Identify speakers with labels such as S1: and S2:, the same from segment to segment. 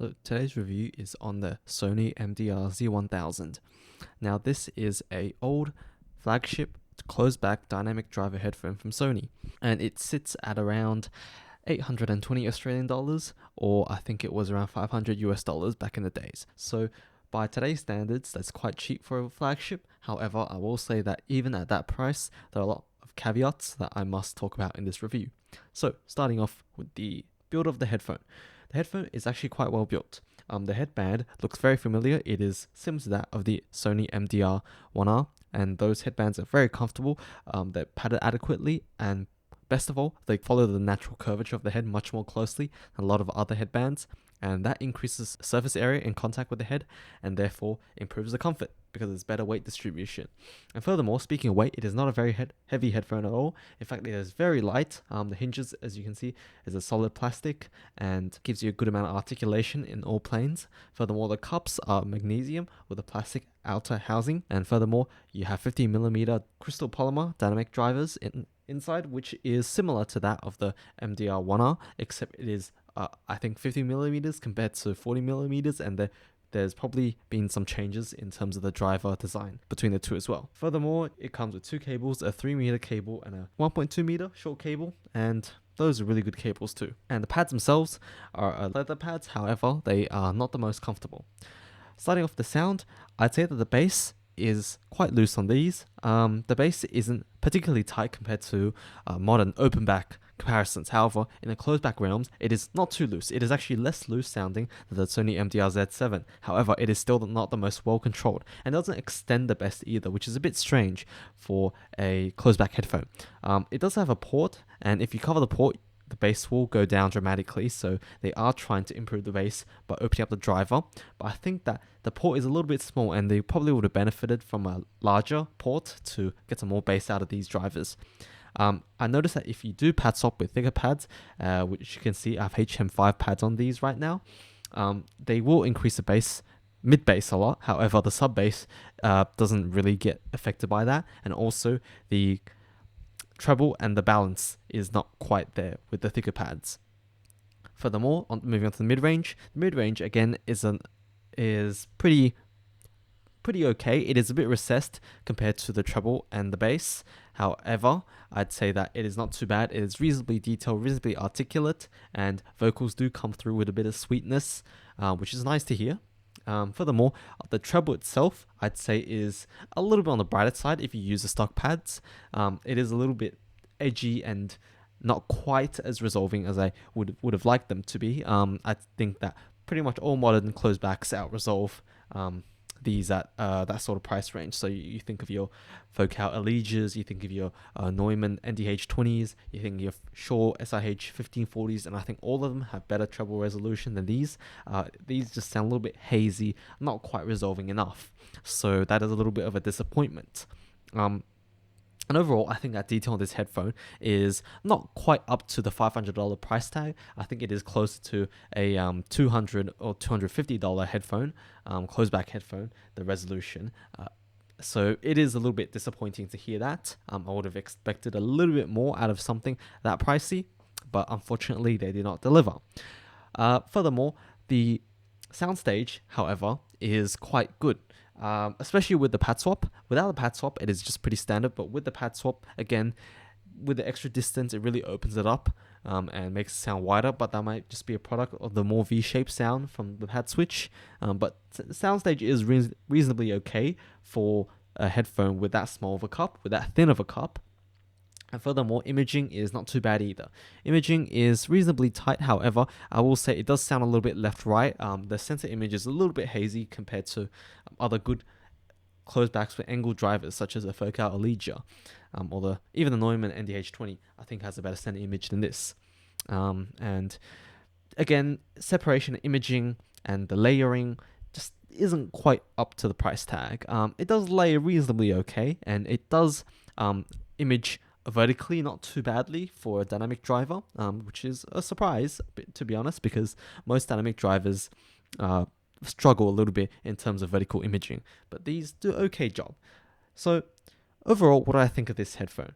S1: So today's review is on the Sony MDR Z1000. Now this is a old flagship closed-back dynamic driver headphone from Sony, and it sits at around 820 Australian dollars, or I think it was around 500 US dollars back in the days. So by today's standards, that's quite cheap for a flagship. However, I will say that even at that price, there are a lot of caveats that I must talk about in this review. So starting off with the build of the headphone. The headphone is actually quite well built. The headband looks very familiar. It is similar to that of the Sony MDR Z1000, and those headbands are very comfortable. They're padded adequately, and best of all, they follow the natural curvature of the head much more closely than a lot of other headbands, and that increases surface area in contact with the head and therefore improves the comfort because there's better weight distribution. And furthermore, speaking of weight, it is not a very heavy headphone at all. In fact, it is very light. The hinges, as you can see, is a solid plastic and gives you a good amount of articulation in all planes. Furthermore, the cups are magnesium with a plastic outer housing, and furthermore, you have 50mm crystal polymer dynamic drivers inside, which is similar to that of the MDR Z1000, except it is I think 50mm compared to 40mm, and there's probably been some changes in terms of the driver design between the two as well. Furthermore, it comes with two cables, a 3-meter cable and a 1.2-meter short cable, and those are really good cables too. And the pads themselves are leather pads, however, they are not the most comfortable. Starting off the sound, I'd say that the bass is quite loose on these. The bass isn't particularly tight compared to modern open back comparisons. However, in the closed back realms, it is not too loose. It is actually less loose sounding than the Sony MDR Z7. However, it is still not the most well controlled and doesn't extend the best either, which is a bit strange for a closed back headphone. It does have a port, and if you cover the port, the bass will go down dramatically, so they are trying to improve the bass by opening up the driver, but I think that the port is a little bit small and they probably would have benefited from a larger port to get some more bass out of these drivers. I noticed that if you do pad swap with thicker pads, which you can see I have HM5 pads on these right now, they will increase the bass, mid-bass a lot. However, the sub-bass doesn't really get affected by that, and also the treble and the balance is not quite there with the thicker pads. Furthermore, moving on to the mid-range. The mid-range again is pretty okay. It is a bit recessed compared to the treble and the bass. However, I'd say that it is not too bad. It is reasonably detailed, reasonably articulate, and vocals do come through with a bit of sweetness, which is nice to hear. Furthermore, the treble itself, I'd say, is a little bit on the brighter side if you use the stock pads. It is a little bit edgy and not quite as resolving as I would have liked them to be. I think that pretty much all modern closed backs out-resolve these at that sort of price range. So you think of your Focal Eliges, you think of your Neumann NDH20s, you think of your Shure SIH 1540s, and I think all of them have better treble resolution than these. These just sound a little bit hazy, not quite resolving enough. So that is a little bit of a disappointment. And overall, I think that detail on this headphone is not quite up to the $500 price tag. I think it is closer to a $200 or $250 headphone, closed back headphone, the resolution. So it is a little bit disappointing to hear that. I would have expected a little bit more out of something that pricey, but unfortunately they did not deliver. Furthermore, the soundstage, however, is quite good. Especially with the pad swap. Without the pad swap, it is just pretty standard, but with the pad swap, again, with the extra distance, it really opens it up and makes it sound wider, but that might just be a product of the more V-shaped sound from the pad switch. But soundstage is reasonably okay for a headphone with that small of a cup, with that thin of a cup. And furthermore, imaging is not too bad either. Imaging is reasonably tight, however, I will say it does sound a little bit left-right. The center image is a little bit hazy compared to other good closed backs with angled drivers, such as the Focal Eligia, or even the Neumann NDH20, I think has a better center image than this. And again, separation imaging and the layering just isn't quite up to the price tag. It does layer reasonably okay, and it does image vertically not too badly for a dynamic driver, which is a surprise, to be honest, because most dynamic drivers struggle a little bit in terms of vertical imaging, but these do an okay job. So overall, what do I think of this headphone?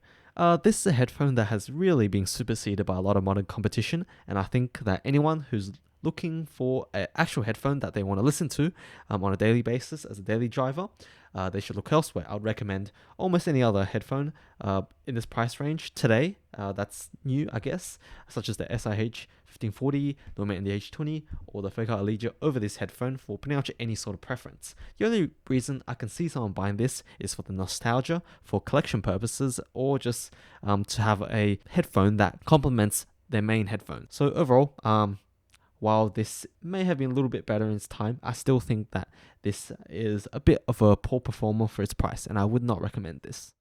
S1: This is a headphone that has really been superseded by a lot of modern competition, and I think that anyone who's looking for an actual headphone that they want to listen to on a daily basis as a daily driver, they should look elsewhere. I would recommend almost any other headphone in this price range today that's new, I guess, such as the SIH 1540, the Lumia NDH20, or the Focal Allegia over this headphone for pretty much any sort of preference. The only reason I can see someone buying this is for the nostalgia, for collection purposes, or just to have a headphone that complements their main headphone. So overall, while this may have been a little bit better in its time, I still think that this is a bit of a poor performer for its price, and I would not recommend this.